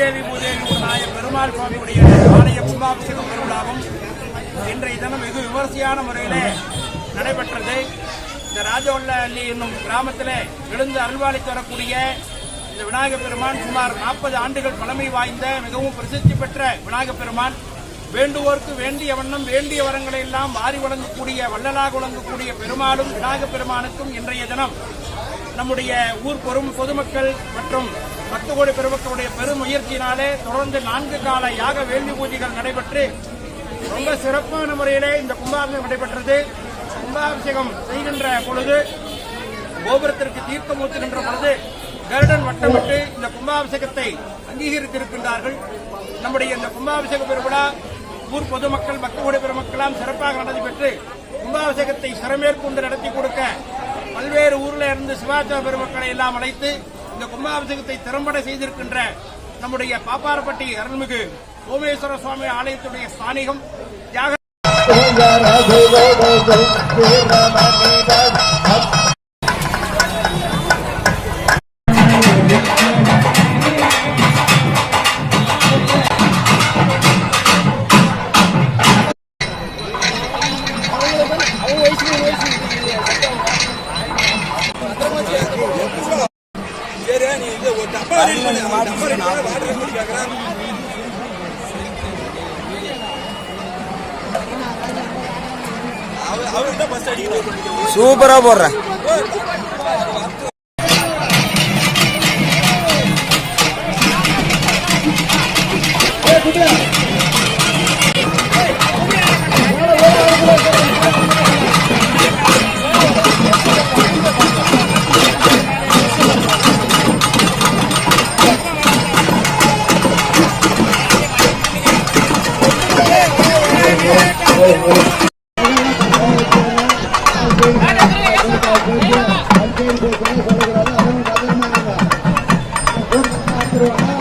ஸ்ரீதேவி பூதேவி உடனாய பெருமாள் சுவாமியுடைய ஆலய கும்பாபிஷேகம் பெருவிழாவும் இன்றைய தினம் வெகு விமர்சையான முறையிலே நடைபெற்றது. இந்த ராஜவல்லி என்னும் கிராமத்திலே எழுந்து அருள்வாளித்து வரக்கூடிய இந்த விநாயகப் பெருமான் சுமார் 40 ஆண்டுகள் பழமை வாய்ந்த மிகவும் பிரசித்தி பெற்ற விநாயகப் பெருமான் வேண்டுவோருக்கு வேண்டிய வண்ணம் வேண்டிய வரங்களை எல்லாம் வாரி வழங்கக்கூடிய வள்ளலாக வழங்கக்கூடிய பெருமாளும் விநாயகப் பெருமானுக்கும் இன்றைய தினம் நம்முடைய ஊர் பொதுமக்கள் மற்றும் 10 கோடி பெருமக்களுடைய பெரும் முயற்சியினாலே தொடர்ந்து 4 கால யாக வேள்வி பூஜைகள் நடைபெற்று ரொம்ப சிறப்பான முறையிலே இந்த கும்பாபிஷேகம் நடைபெற்றது. கும்பாபிஷேகம் செய்கின்ற பொழுது கோபுரத்திற்கு தீர்த்தம் ஊற்றுகின்ற பொழுது கருடன் வட்டமிட்டு இந்த கும்பாபிஷேகத்தை அங்கீகரித்திருக்கின்றார்கள். நம்முடைய இந்த கும்பாபிஷேக பெருவிழா ஊர் பொதுமக்கள் 10 கோடி பெருமக்களாம் சிறப்பாக நடைபெற்று கும்பாபிஷேகத்தை சிறமேற்கொண்டு நடத்தி கொடுக்க பல்வேறு ஊரில் இருந்து சிவாச்சார பெருமக்களை எல்லாம் அழைத்து இந்த கும்பாபிஷேகத்தை திறம்பட செய்திருக்கின்ற நம்முடைய பாப்பாரப்பட்டி அருள்மிகு சோமேஸ்வர சுவாமி ஆலயத்துடைய ஸ்தானிகம் தியாக சூப்பரா போடுறேன். Terima kasih.